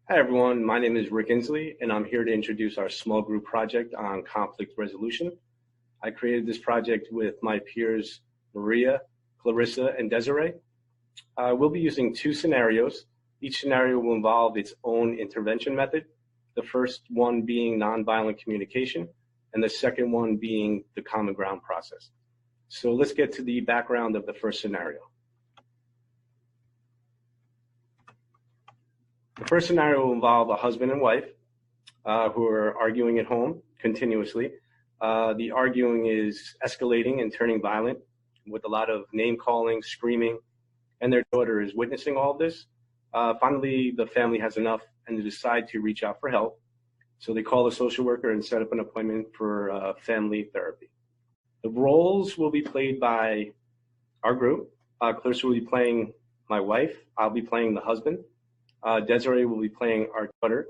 Hi, everyone. My name is Rick Inslee, and I'm here to introduce our small group project on conflict resolution. I created this project with my peers, Maria, Clarissa, and Desiree. We'll be using two scenarios. Each scenario will involve its own intervention method, the first one being nonviolent communication, and the second one being the common ground process. So let's get to the background of the first scenario. The first scenario will involve a husband and wife who are arguing at home continuously. The arguing is escalating and turning violent with a lot of name calling, screaming, and their daughter is witnessing all of this. Finally, the family has enough and they decide to reach out for help. So they call a social worker and set up an appointment for family therapy. The roles will be played by our group. Clarissa will be playing my wife. I'll be playing the husband. Desiree will be playing our daughter,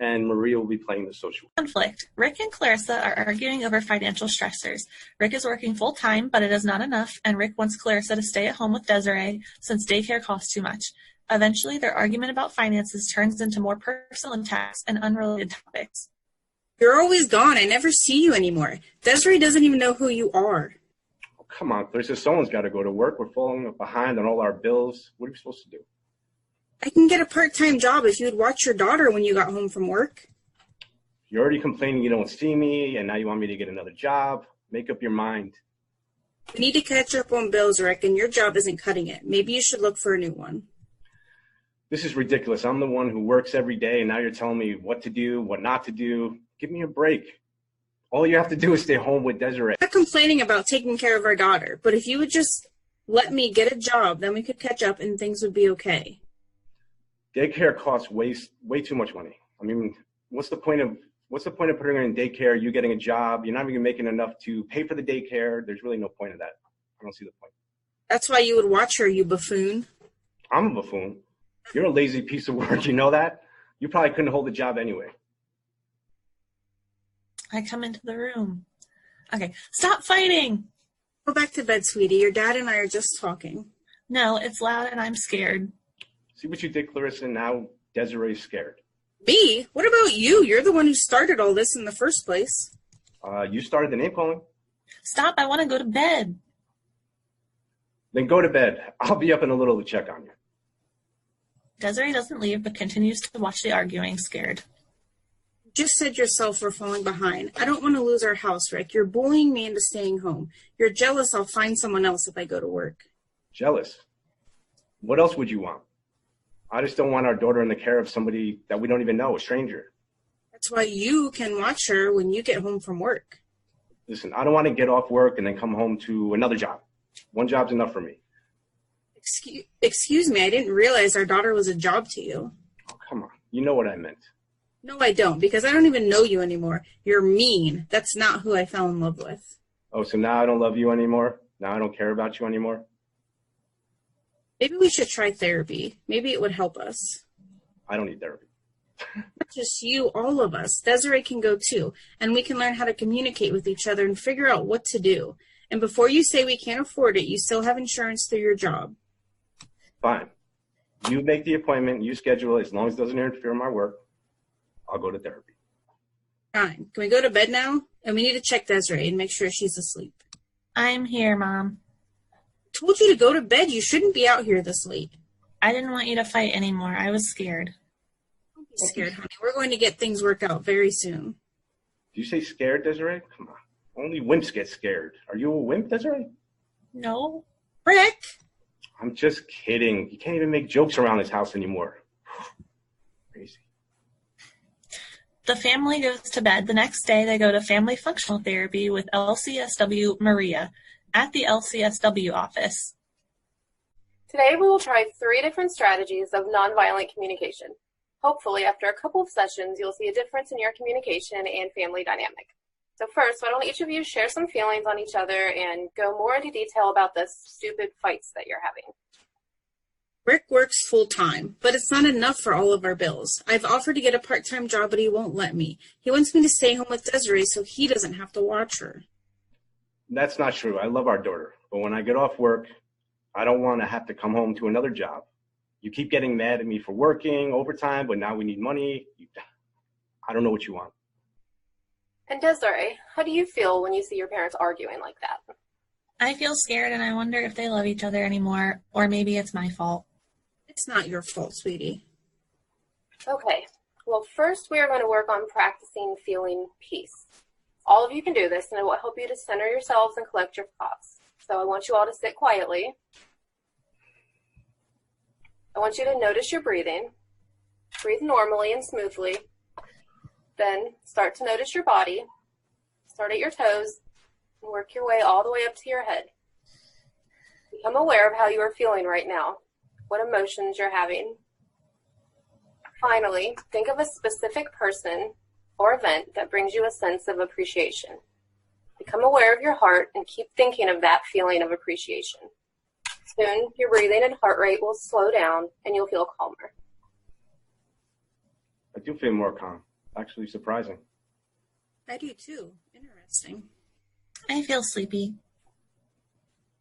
and Maria will be playing the social worker. Conflict. Rick and Clarissa are arguing over financial stressors. Rick is working full-time, but it is not enough, and Rick wants Clarissa to stay at home with Desiree since daycare costs too much. Eventually, their argument about finances turns into more personal attacks and unrelated topics. You're always gone. I never see you anymore. Desiree doesn't even know who you are. Oh, come on, Clarissa. Someone's got to go to work. We're falling behind on all our bills. What are we supposed to do? I can get a part-time job if you would watch your daughter when you got home from work. You're already complaining you don't see me, and now you want me to get another job. Make up your mind. We need to catch up on bills, Rick, and your job isn't cutting it. Maybe you should look for a new one. This is ridiculous. I'm the one who works every day, and now you're telling me what to do, what not to do. Give me a break. All you have to do is stay home with Desiree. I'm not complaining about taking care of our daughter, but if you would just let me get a job, then we could catch up and things would be okay. Daycare costs way too much money. I mean, what's the point of putting her in daycare, you getting a job? You're not even making enough to pay for the daycare. There's really no point of that. I don't see the point. That's why you would watch her, you buffoon. I'm a buffoon. You're a lazy piece of work. You know that? You probably couldn't hold the job anyway. I come into the room. Okay, stop fighting. Go back to bed, sweetie. Your dad and I are just talking. No, it's loud and I'm scared. See what you did, Clarissa? Now Desiree's scared. Me? What about you? You're the one who started all this in the first place. You started the name calling. Stop, I want to go to bed. Then go to bed. I'll be up in a little to check on you. Desiree doesn't leave, but continues to watch the arguing, scared. You just said yourself we're falling behind. I don't want to lose our house, Rick. You're bullying me into staying home. You're jealous I'll find someone else if I go to work. Jealous? What else would you want? I just don't want our daughter in the care of somebody that we don't even know, a stranger. That's why you can watch her when you get home from work. Listen, I don't want to get off work and then come home to another job. One job's enough for me. Excuse me, I didn't realize our daughter was a job to you. Oh, come on. You know what I meant. No, I don't, because I don't even know you anymore. You're mean. That's not who I fell in love with. Oh, so now I don't love you anymore? Now I don't care about you anymore? Maybe we should try therapy. Maybe it would help us. I don't need therapy. Not just you, all of us. Desiree can go too, and we can learn how to communicate with each other and figure out what to do. And before you say we can't afford it, you still have insurance through your job. Fine. You make the appointment, you schedule it, as long as it doesn't interfere with my work, I'll go to therapy. Fine. Can we go to bed now? And we need to check Desiree and make sure she's asleep. I'm here, Mom. I told you to go to bed. You shouldn't be out here this late. I didn't want you to fight anymore. I was scared. Don't be scared, honey. We're going to get things worked out very soon. Did you say scared, Desiree? Come on. Only wimps get scared. Are you a wimp, Desiree? No. Rick! I'm just kidding. You can't even make jokes around this house anymore. Crazy. The family goes to bed. The next day, they go to family functional therapy with LCSW Maria at the LCSW office. Today, we will try 3 different strategies of nonviolent communication. Hopefully, after a couple of sessions, you'll see a difference in your communication and family dynamic. So first, why don't each of you share some feelings on each other and go more into detail about the stupid fights that you're having. Rick works full-time, but it's not enough for all of our bills. I've offered to get a part-time job, but he won't let me. He wants me to stay home with Desiree so he doesn't have to watch her. That's not true. I love our daughter. But when I get off work, I don't want to have to come home to another job. You keep getting mad at me for working overtime, but now we need money. I don't know what you want. And Desiree, how do you feel when you see your parents arguing like that? I feel scared and I wonder if they love each other anymore, or maybe it's my fault. It's not your fault, sweetie. Okay, well, first we are going to work on practicing feeling peace. All of you can do this, and it will help you to center yourselves and collect your thoughts. So I want you all to sit quietly. I want you to notice your breathing. Breathe normally and smoothly. Then start to notice your body. Start at your toes and work your way all the way up to your head. Become aware of how you are feeling right now, what emotions you're having. Finally, think of a specific person or event that brings you a sense of appreciation. Become aware of your heart and keep thinking of that feeling of appreciation. Soon, your breathing and heart rate will slow down and you'll feel calmer. I do feel more calm. Actually surprising. I do too. Interesting. I feel sleepy.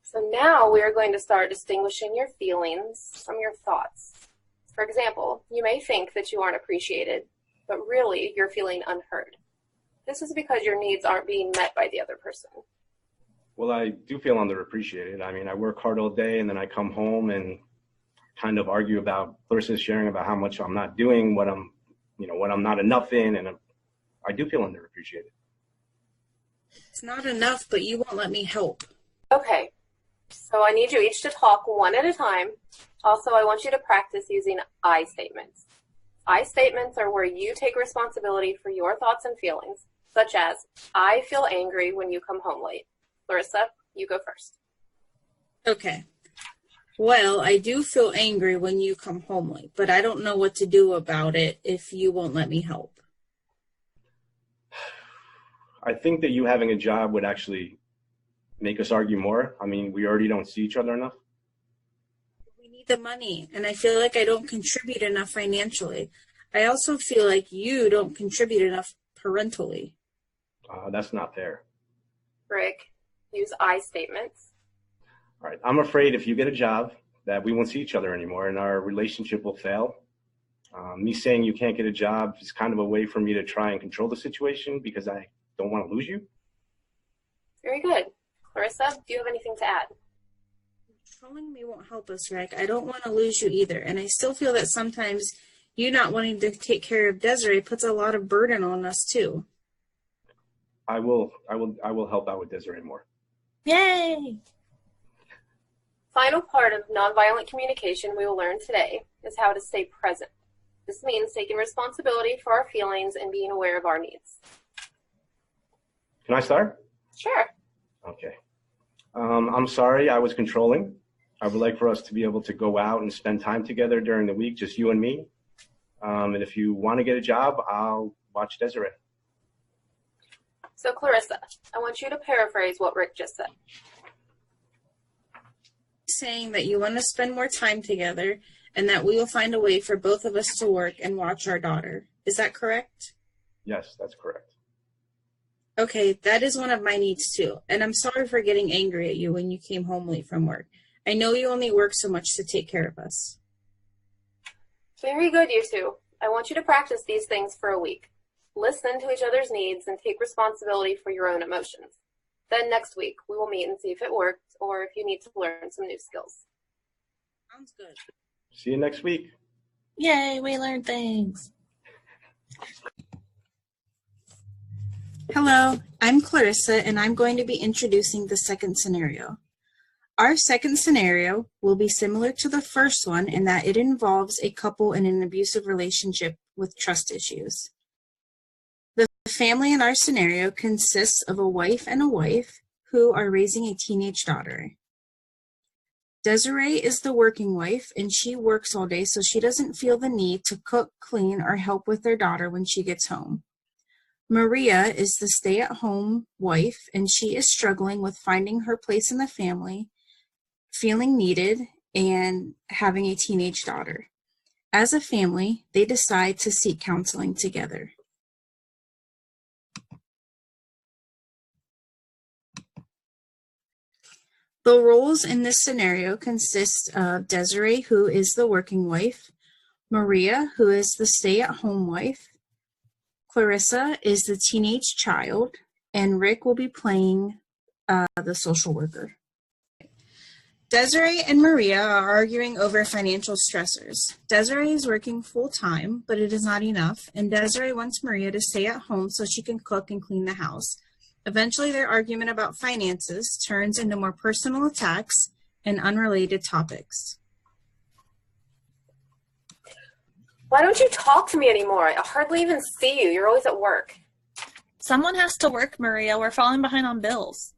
So now we are going to start distinguishing your feelings from your thoughts. For example, you may think that you aren't appreciated, but really you're feeling unheard. This is because your needs aren't being met by the other person. Well, I do feel underappreciated. I mean, I work hard all day and then I come home and kind of argue about Clarissa's sharing about how much I'm not doing, what I'm not enough in, and I do feel underappreciated. It's not enough, but you won't let me help. Okay, so I need you each to talk one at a time. Also, I want you to practice using I statements. I statements are where you take responsibility for your thoughts and feelings, such as, I feel angry when you come home late. Clarissa, you go first. Okay. Well, I do feel angry when you come home late, but I don't know what to do about it if you won't let me help. I think that you having a job would actually make us argue more. I mean, we already don't see each other enough. We need the money, and I feel like I don't contribute enough financially. I also feel like you don't contribute enough parentally. That's not fair. Rick, use I statements. All right. I'm afraid if you get a job that we won't see each other anymore and our relationship will fail. Me saying you can't get a job is kind of a way for me to try and control the situation because I don't want to lose you. Very good. Clarissa, do you have anything to add? Controlling me won't help us, Rick. I don't want to lose you either. And I still feel that sometimes you not wanting to take care of Desiree puts a lot of burden on us too. I will help out with Desiree more. Yay! Final part of nonviolent communication we will learn today is how to stay present. This means taking responsibility for our feelings and being aware of our needs. Can I start? Sure. Okay. I'm sorry I was controlling. I would like for us to be able to go out and spend time together during the week, just you and me. And if you want to get a job, I'll watch Desiree. So Clarissa, I want you to paraphrase what Rick just said. Saying that you want to spend more time together and that we will find a way for both of us to work and watch our daughter. Is that correct? Yes, that's correct. Okay, that is one of my needs too. And I'm sorry for getting angry at you when you came home late from work. I know you only work so much to take care of us. Very good, you two. I want you to practice these things for a week. Listen to each other's needs and take responsibility for your own emotions. Then next week, we will meet and see if it worked or if you need to learn some new skills. Sounds good. See you next week. Yay, we learned things. Hello, I'm Clarissa, and I'm going to be introducing the second scenario. Our second scenario will be similar to the first one in that it involves a couple in an abusive relationship with trust issues. The family in our scenario consists of a wife and a wife who are raising a teenage daughter. Desiree is the working wife, and she works all day, so she doesn't feel the need to cook, clean, or help with their daughter when she gets home. Maria is the stay-at-home wife, and she is struggling with finding her place in the family, feeling needed, and having a teenage daughter. As a family, they decide to seek counseling together. The roles in this scenario consist of Desiree, who is the working wife, Maria, who is the stay-at-home wife, Clarissa is the teenage child, and Rick will be playing the social worker. Desiree and Maria are arguing over financial stressors. Desiree is working full-time, but it is not enough, and Desiree wants Maria to stay at home so she can cook and clean the house. Eventually, their argument about finances turns into more personal attacks and unrelated topics. Why don't you talk to me anymore? I hardly even see you. You're always at work. Someone has to work, Maria. We're falling behind on bills.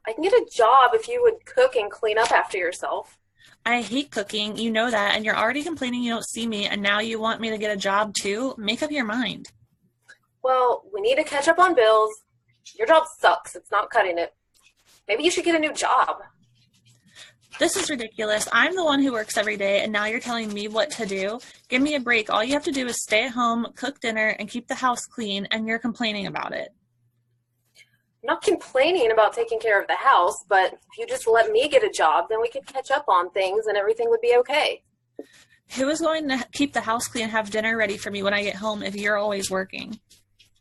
I can get a job if you would cook and clean up after yourself. I hate cooking. You know that, and you're already complaining you don't see me, and now you want me to get a job too? Make up your mind. Well, we need to catch up on bills. Your job sucks. It's not cutting it. Maybe you should get a new job. This is ridiculous. I'm the one who works every day, and now you're telling me what to do? Give me a break. All you have to do is stay at home, cook dinner, and keep the house clean, and you're complaining about it. I'm not complaining about taking care of the house, but if you just let me get a job, then we could catch up on things and everything would be okay. Who is going to keep the house clean and have dinner ready for me when I get home if you're always working?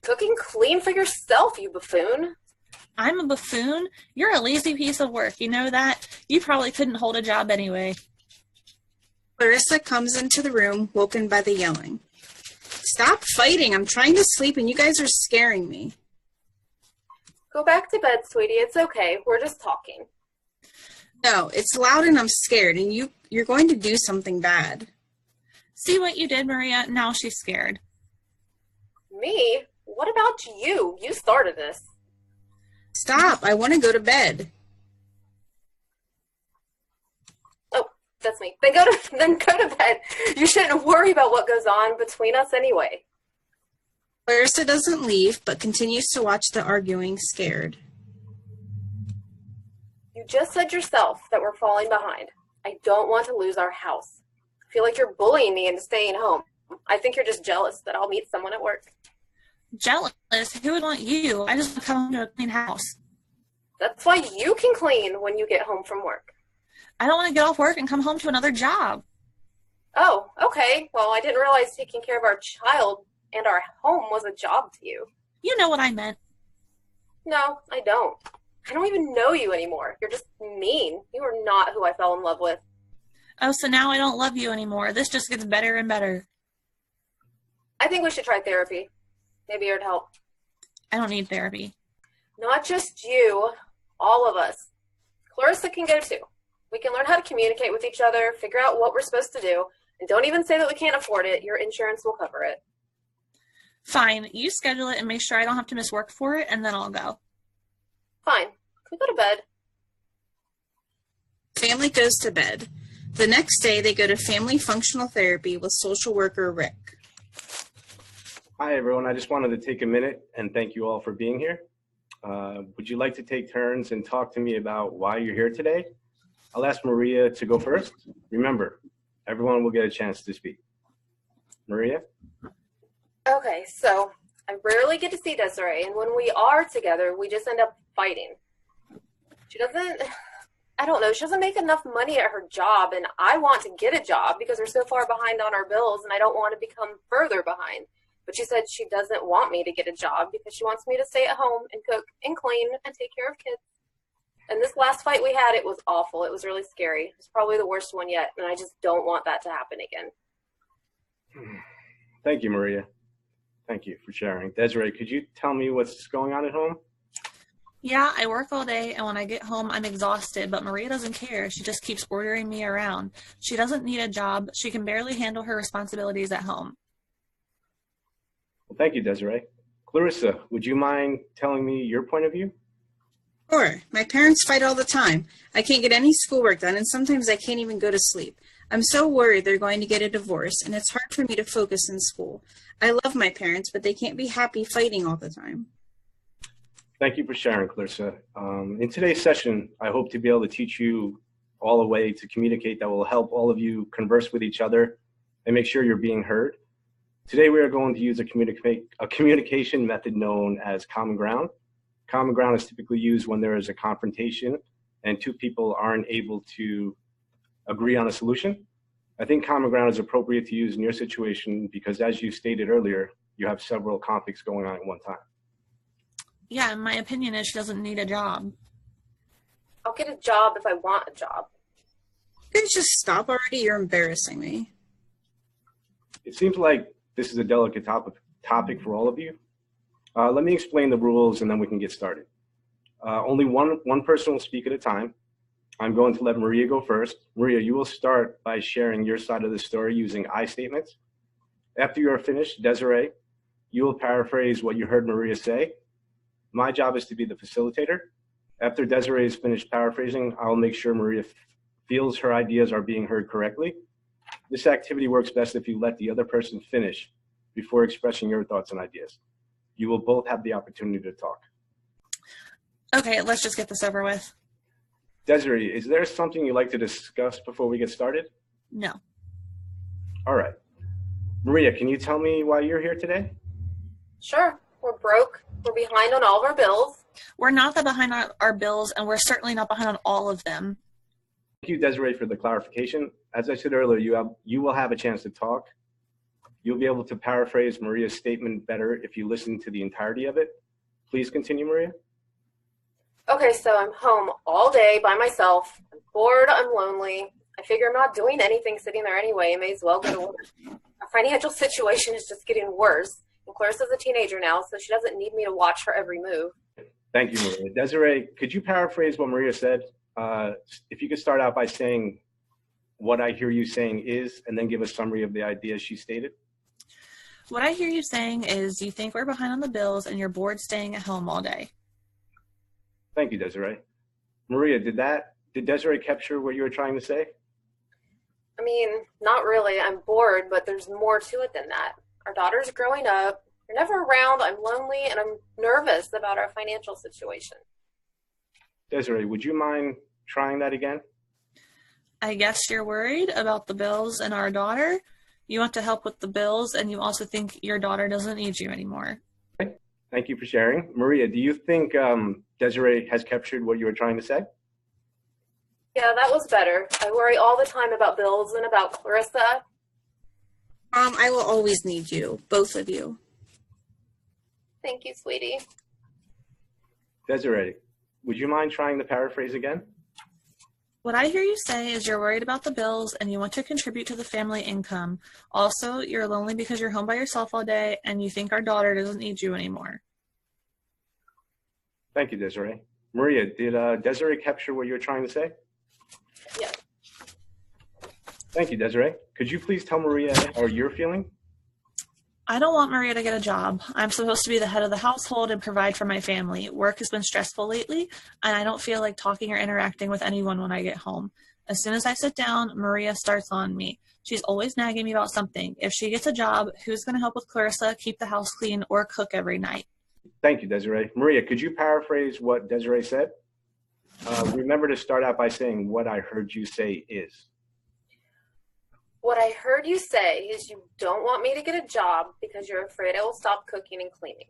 Cooking clean for yourself, you buffoon. I'm a buffoon? You're a lazy piece of work. You know that? You probably couldn't hold a job anyway. Clarissa comes into the room, woken by the yelling. Stop fighting. I'm trying to sleep and you guys are scaring me. Go back to bed, sweetie. It's okay. We're just talking. No, it's loud and I'm scared and you're going to do something bad. See what you did, Maria? Now she's scared. Me? What about you? You started this. Stop. I want to go to bed. Oh, that's me. Then go to bed. You shouldn't worry about what goes on between us anyway. Clarissa doesn't leave, but continues to watch the arguing, scared. You just said yourself that we're falling behind. I don't want to lose our house. I feel like you're bullying me into staying home. I think you're just jealous that I'll meet someone at work. Jealous? Who would want you? I just want to come home to a clean house. That's why you can clean when you get home from work. I don't want to get off work and come home to another job. Oh, okay. Well, I didn't realize taking care of our child and our home was a job to you. You know what I meant. No, I don't. I don't even know you anymore. You're just mean. You are not who I fell in love with. Oh, so now I don't love you anymore. This just gets better and better. I think we should try therapy. Maybe it would help. I don't need therapy. Not just you, all of us. Clarissa can go too. We can learn how to communicate with each other, figure out what we're supposed to do, and don't even say that we can't afford it. Your insurance will cover it. Fine. You schedule it and make sure I don't have to miss work for it, and then I'll go. Fine. Can we go to bed? Family goes to bed. The next day, they go to family functional therapy with social worker Rick. Hi, everyone. I just wanted to take a minute and thank you all for being here. Would you like to take turns and talk to me about why you're here today? I'll ask Maria to go first. Remember, everyone will get a chance to speak. Maria? Okay, so I rarely get to see Desiree, and when we are together, we just end up fighting. She doesn't make enough money at her job, and I want to get a job because we're so far behind on our bills, and I don't want to become further behind. But she said she doesn't want me to get a job because she wants me to stay at home and cook and clean and take care of kids. And this last fight we had, it was awful. It was really scary. It was probably the worst one yet, and I just don't want that to happen again. Thank you, Maria. Thank you for sharing. Desiree, could you tell me what's going on at home? Yeah, I work all day, and when I get home, I'm exhausted, but Maria doesn't care. She just keeps ordering me around. She doesn't need a job. She can barely handle her responsibilities at home. Well, thank you, Desiree. Clarissa, would you mind telling me your point of view? Sure. My parents fight all the time. I can't get any schoolwork done, and sometimes I can't even go to sleep. I'm so worried they're going to get a divorce, and it's hard for me to focus in school. I love my parents, but they can't be happy fighting all the time. Thank you for sharing, Clarissa. In today's session, I hope to be able to teach you all a way to communicate that will help all of you converse with each other and make sure you're being heard. Today, we are going to use a communication method known as common ground. Common ground is typically used when there is a confrontation and two people aren't able to agree on a solution, I think common ground is appropriate to use in your situation because, as you stated earlier, you have several conflicts going on at one time. Yeah, my opinion is she doesn't need a job. I'll get a job if I want a job. You guys just stop already? You're embarrassing me. It seems like this is a delicate topic for all of you. Let me explain the rules and then we can get started. Only one person will speak at a time. I'm going to let Maria go first. Maria, you will start by sharing your side of the story using I statements. After you are finished, Desiree, you will paraphrase what you heard Maria say. My job is to be the facilitator. After Desiree is finished paraphrasing, I'll make sure Maria feels her ideas are being heard correctly. This activity works best if you let the other person finish before expressing your thoughts and ideas. You will both have the opportunity to talk. Okay, let's just get this over with. Desiree, is there something you'd like to discuss before we get started? No. All right. Maria, can you tell me why you're here today? Sure, we're broke. We're behind on all of our bills. We're not that behind on our bills, and we're certainly not behind on all of them. Thank you, Desiree, for the clarification. As I said earlier, you will have a chance to talk. You'll be able to paraphrase Maria's statement better if you listen to the entirety of it. Please continue, Maria. Okay, so I'm home all day by myself. I'm bored, I'm lonely. I figure I'm not doing anything sitting there anyway. I may as well go to work. Our financial situation is just getting worse. And Clarissa's a teenager now, so she doesn't need me to watch her every move. Thank you, Maria. Desiree, could you paraphrase what Maria said? If you could start out by saying what I hear you saying is, and then give a summary of the ideas she stated. What I hear you saying is you think we're behind on the bills and you're bored staying at home all day. Thank you, Desiree. Maria, did Desiree capture what you were trying to say? I mean, not really. I'm bored, but there's more to it than that. Our daughter's growing up. You're never around. I'm lonely, and I'm nervous about our financial situation. Desiree, would you mind trying that again? I guess you're worried about the bills and our daughter. You want to help with the bills, and you also think your daughter doesn't need you anymore. Okay. Thank you for sharing. Maria, do you think Desiree has captured what you were trying to say? Yeah, that was better. I worry all the time about bills and about Clarissa. I will always need you, both of you. Thank you, sweetie. Desiree, would you mind trying the paraphrase again? What I hear you say is you're worried about the bills and you want to contribute to the family income. Also, you're lonely because you're home by yourself all day and you think our daughter doesn't need you anymore. Thank you, Desiree. Maria, did Desiree capture what you were trying to say? Yes. Thank you, Desiree. Could you please tell Maria how you're feeling? I don't want Maria to get a job. I'm supposed to be the head of the household and provide for my family. Work has been stressful lately, and I don't feel like talking or interacting with anyone when I get home. As soon as I sit down, Maria starts on me. She's always nagging me about something. If she gets a job, who's going to help with Clarissa, keep the house clean, or cook every night? Thank you, Desiree. Maria, could you paraphrase what Desiree said? Remember to start out by saying what I heard you say is. What I heard you say is you don't want me to get a job because you're afraid I will stop cooking and cleaning.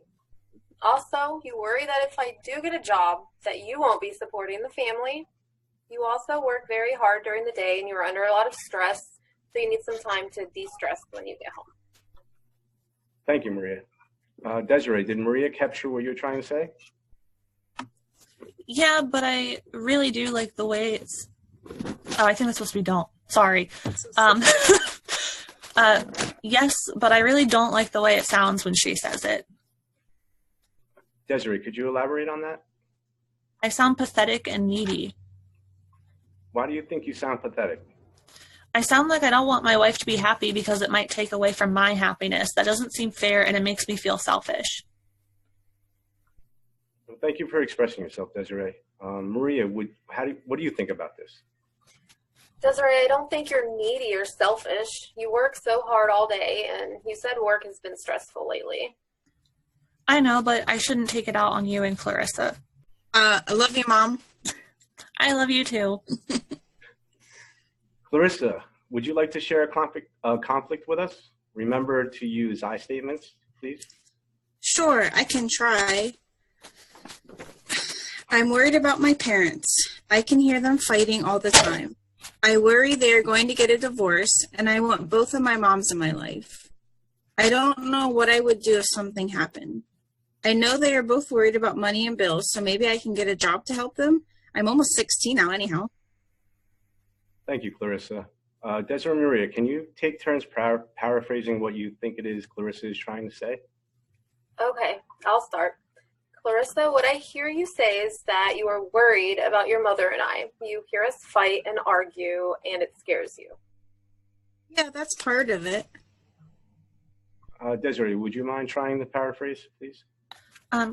Also, you worry that if I do get a job, that you won't be supporting the family. You also work very hard during the day and you're under a lot of stress, so you need some time to de-stress when you get home. Thank you, Maria. Desiree, did Maria capture what you were trying to say? Yeah, but I really do like the way it's... Oh, I think that's supposed to be don't. Sorry. Yes, but I really don't like the way it sounds when she says it. Desiree, could you elaborate on that? I sound pathetic and needy. Why do you think you sound pathetic? I sound like I don't want my wife to be happy because it might take away from my happiness. That doesn't seem fair and it makes me feel selfish. Well, thank you for expressing yourself, Desiree. Maria, what do you think about this? Desiree, I don't think you're needy or selfish. You work so hard all day, and you said work has been stressful lately. I know, but I shouldn't take it out on you and Clarissa. I love you, Mom. I love you too. Clarissa, would you like to share a conflict with us? Remember to use I statements, please. Sure, I can try. I'm worried about my parents. I can hear them fighting all the time. I worry they are going to get a divorce, and I want both of my moms in my life. I don't know what I would do if something happened. I know they are both worried about money and bills, so maybe I can get a job to help them. I'm almost 16 now anyhow. Thank you, Clarissa. Desiree and Maria, can you take turns paraphrasing what you think it is Clarissa is trying to say? Okay, I'll start. Clarissa, what I hear you say is that you are worried about your mother and I. You hear us fight and argue, and it scares you. Yeah, that's part of it. Desiree, would you mind trying the paraphrase, please?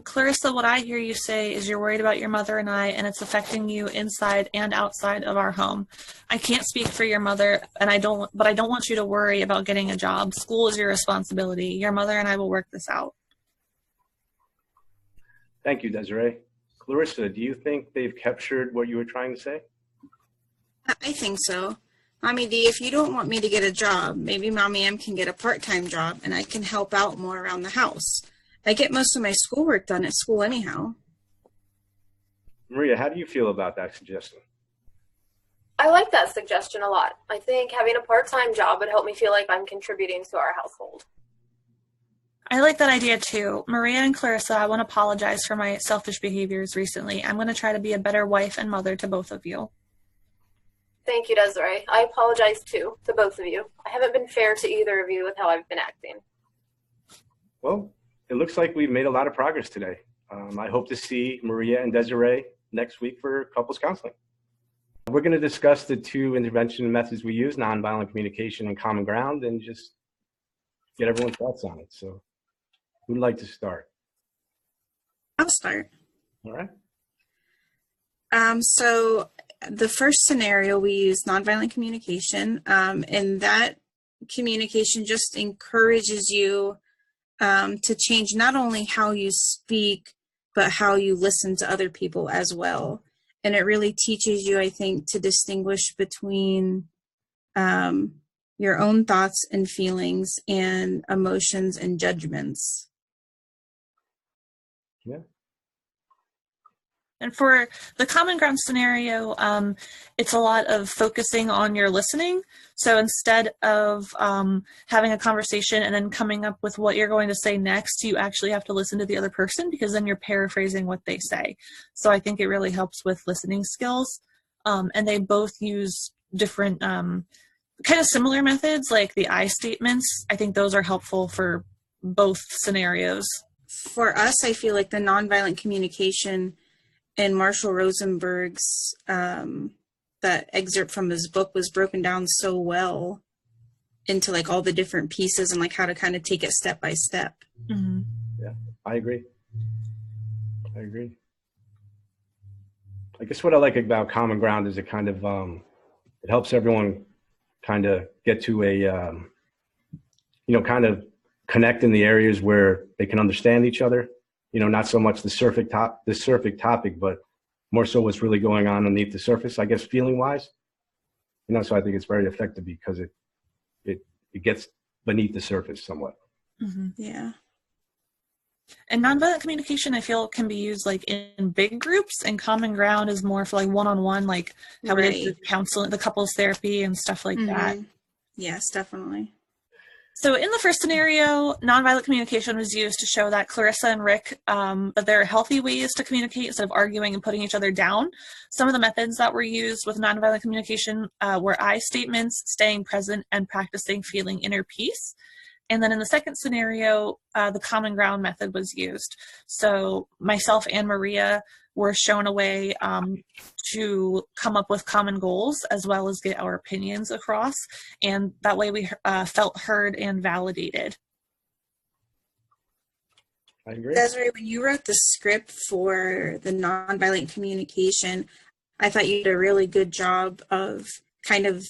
Clarissa, what I hear you say is you're worried about your mother and I, and it's affecting you inside and outside of our home. I can't speak for your mother, but I don't want you to worry about getting a job. School is your responsibility. Your mother and I will work this out. Thank you, Desiree. Clarissa, do you think they've captured what you were trying to say? I think so. Mommy D, if you don't want me to get a job, maybe Mommy M can get a part-time job and I can help out more around the house. I get most of my schoolwork done at school anyhow. Maria, how do you feel about that suggestion? I like that suggestion a lot. I think having a part-time job would help me feel like I'm contributing to our household. I like that idea too. Maria and Clarissa, I want to apologize for my selfish behaviors recently. I'm going to try to be a better wife and mother to both of you. Thank you, Desiree. I apologize too, to both of you. I haven't been fair to either of you with how I've been acting. Well, it looks like we've made a lot of progress today. I hope to see Maria and Desiree next week for couples counseling. We're going to discuss the two intervention methods we use, nonviolent communication and common ground, and just get everyone's thoughts on it. So who'd like to start? I'll start. All right. So the first scenario, we use nonviolent communication, and that communication just encourages you to change not only how you speak, but how you listen to other people as well. And it really teaches you, I think, to distinguish between your own thoughts and feelings and emotions and judgments. Yeah. And for the common ground scenario, it's a lot of focusing on your listening. So instead of having a conversation and then coming up with what you're going to say next, you actually have to listen to the other person, because then you're paraphrasing what they say. So I think it really helps with listening skills. And they both use different kind of similar methods, like the I statements. I think those are helpful for both scenarios. For us, I feel like the nonviolent communication and Marshall Rosenberg's that excerpt from his book was broken down so well into like all the different pieces and like how to kind of take it step by step. Mm-hmm. Yeah, I agree. I guess what I like about common ground is it kind of it helps everyone kind of get to a kind of connect in the areas where they can understand each other. Not so much the surface topic, but more so what's really going on underneath the surface, I guess, feeling wise. So I think it's very effective because it gets beneath the surface somewhat. Mm-hmm. Yeah. And nonviolent communication, I feel, can be used like in big groups, and common ground is more for like one-on-one, like how it is with counseling, the couples therapy and stuff like that. Yes, definitely. So in the first scenario, nonviolent communication was used to show that Clarissa and Rick, that there are healthy ways to communicate instead of arguing and putting each other down. Some of the methods that were used with nonviolent communication were I statements, staying present, and practicing feeling inner peace. And then in the second scenario, the common ground method was used. So myself and Maria were shown a way to come up with common goals as well as get our opinions across. And that way we felt heard and validated. I agree. Desiree, when you wrote the script for the nonviolent communication, I thought you did a really good job of kind of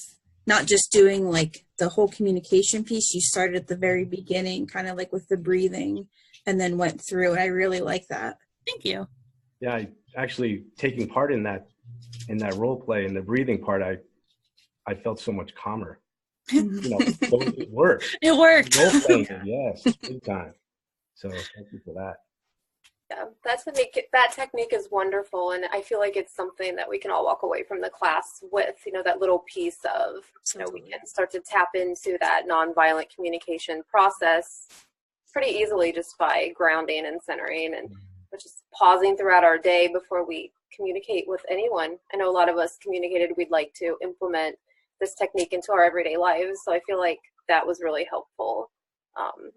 not just doing like the whole communication piece. You started at the very beginning, kind of like with the breathing, and then went through. And I really like that. Thank you. Yeah, actually taking part in that role play and the breathing part, I felt so much calmer. It worked. It worked. Role playing, yes, big time. So thank you for that. Yeah, that technique is wonderful, and I feel like it's something that we can all walk away from the class with. That little piece of, we can start to tap into that nonviolent communication process pretty easily just by grounding and centering and just pausing throughout our day before we communicate with anyone. I know a lot of us communicated we'd like to implement this technique into our everyday lives, so I feel like that was really helpful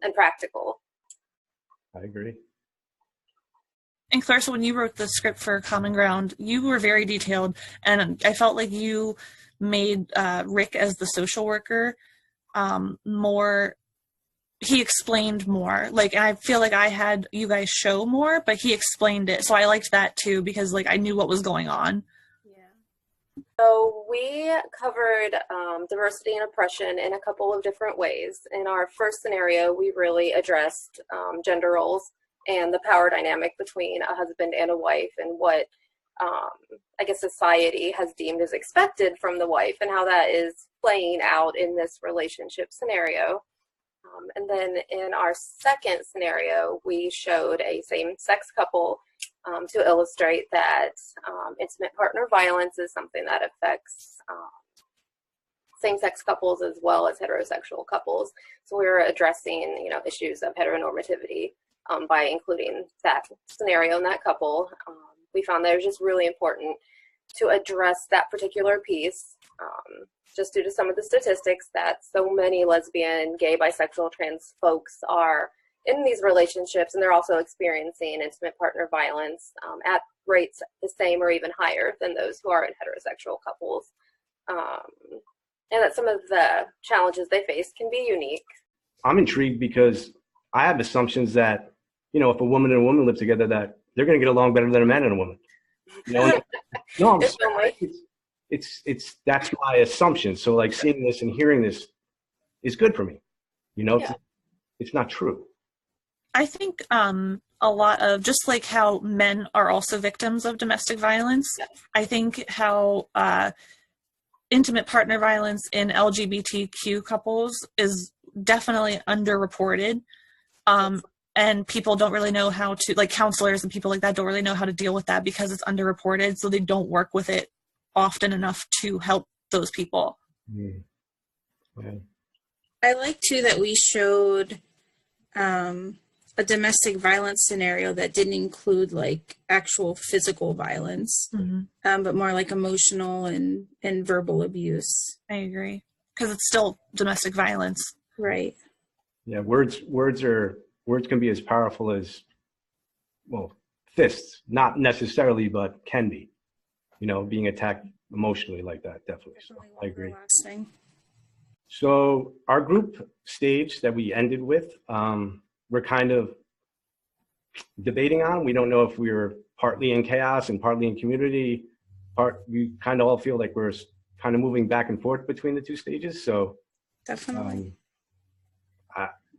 and practical. I agree. And Clarissa, when you wrote the script for Common Ground, you were very detailed, and I felt like you made Rick as the social worker more. He explained more. And I feel like I had you guys show more, but he explained it, so I liked that too because I knew what was going on. Yeah. So we covered diversity and oppression in a couple of different ways. In our first scenario, we really addressed gender roles and the power dynamic between a husband and a wife and what I guess society has deemed as expected from the wife and how that is playing out in this relationship scenario. And then in our second scenario, we showed a same-sex couple to illustrate that intimate partner violence is something that affects same-sex couples as well as heterosexual couples. So we're addressing, issues of heteronormativity by including that scenario and that couple. We found that it was just really important to address that particular piece, just due to some of the statistics that so many lesbian, gay, bisexual, trans folks are in these relationships, and they're also experiencing intimate partner violence at rates the same or even higher than those who are in heterosexual couples. And that some of the challenges they face can be unique. I'm intrigued because I have assumptions that, if a woman and a woman live together, that they're going to get along better than a man and a woman. No, I'm sorry. That's my assumption. So seeing this and hearing this is good for me. Yeah. It's not true. I think a lot of, just like how men are also victims of domestic violence, Yeah. I think how intimate partner violence in LGBTQ couples is definitely underreported. And people don't really know how to, counselors and people like that don't really know how to deal with that because it's underreported, so they don't work with it often enough to help those people. Mm. Yeah. I like too that we showed a domestic violence scenario that didn't include actual physical violence, but more emotional and verbal abuse. I agree, because it's still domestic violence. Right. Yeah, words can be as powerful as, fists, not necessarily, but can be. Being attacked emotionally like that, definitely. So I agree. So our group stage that we ended with, we're kind of debating on. We don't know if we were partly in chaos and partly in community. We kind of all feel like we're kind of moving back and forth between the two stages. So Definitely.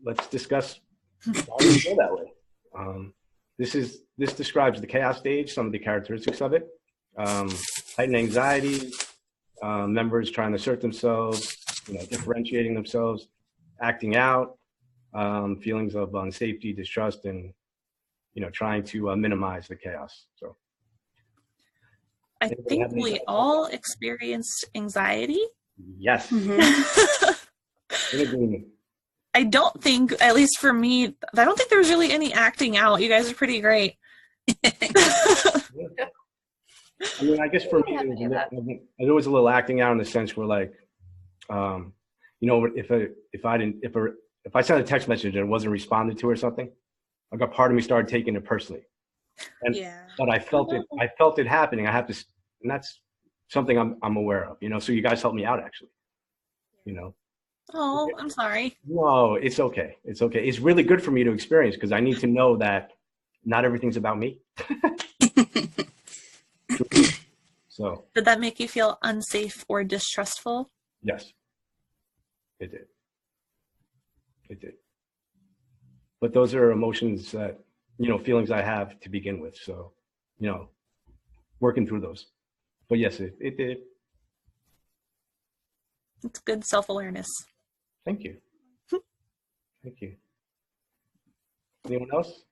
Let's discuss why we feel that way. This describes the chaos stage, some of the characteristics of it. Heightened anxiety, members trying to assert themselves, differentiating themselves, acting out, feelings of unsafety, distrust, and trying to minimize the chaos. So I think we all experienced anxiety. Yes. In agreement. I don't think, at least for me, I don't think there was really any acting out. You guys are pretty great. I mean, I guess for me, there was a little acting out in the sense where, if I sent a text message and it wasn't responded to or something, a part of me started taking it personally. But I felt it happening. I have to, and that's something I'm aware of. So you guys helped me out, actually. Oh, I'm sorry. No, it's okay. It's okay. It's really good for me to experience because I need to know that not everything's about me. So. Did that make you feel unsafe or distrustful? Yes, it did. It did. But those are emotions that, feelings I have to begin with. So, working through those. But yes, it did. It's good self-awareness. Thank you. Thank you. Anyone else?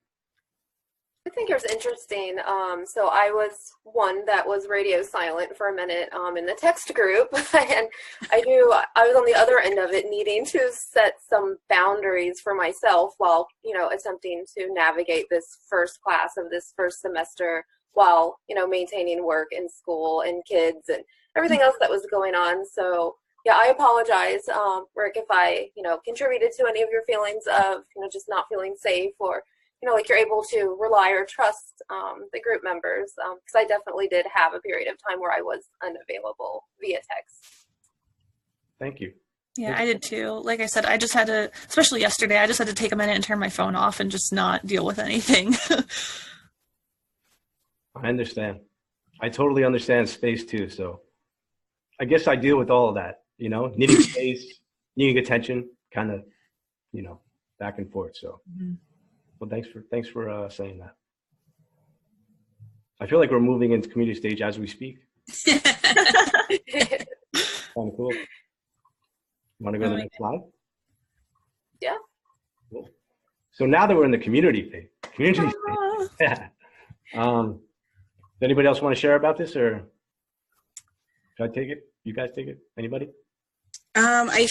think it was interesting. So I was one that was radio silent for a minute in the text group, and I knew I was on the other end of it, needing to set some boundaries for myself while, attempting to navigate this first class of this first semester while, maintaining work and school and kids and everything else that was going on. So yeah, I apologize, Rick, if I, contributed to any of your feelings of, just not feeling safe, or like you're able to rely or trust the group members, because I definitely did have a period of time where I was unavailable via text. Thank you. Yeah, I did too. Like I said, I just had to, especially yesterday, I just had to take a minute and turn my phone off and just not deal with anything. I understand. I totally understand space too. So I guess I deal with all of that, needing space, needing attention, kind of, back and forth. So, well, thanks for saying that. I feel like we're moving into community stage as we speak. Kind of cool. Want to go to the next slide? Yeah. Cool. So now that we're in the community stage, yeah. Does anybody else want to share about this, or should I take it? You guys take it? Anybody? I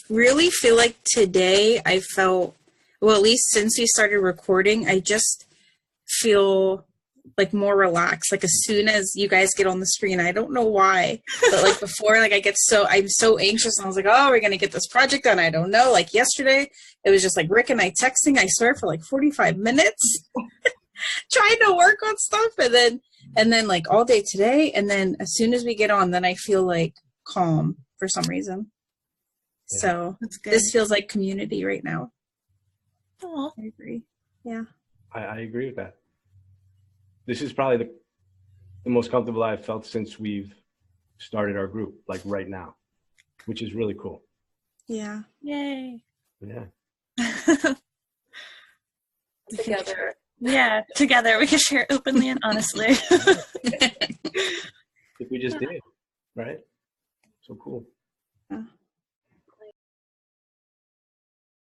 really feel like today I felt, well, at least since we started recording, I just feel like more relaxed. Like as soon as you guys get on the screen, I don't know why, but like before, like I'm so anxious, and I was like, oh, we're going to get this project done. I don't know. Like yesterday, it was just like Rick and I texting, I swear, for like 45 minutes trying to work on stuff. And then like all day today. And then as soon as we get on, then I feel like calm for some reason. Yeah. So this feels like community right now. Oh, I agree. Yeah. I agree with that. This is probably the most comfortable I've felt since we've started our group, like right now, which is really cool. Yeah. yay. Yeah. Together. Yeah, together we can share openly and honestly. If we just did, right? So cool. Yeah.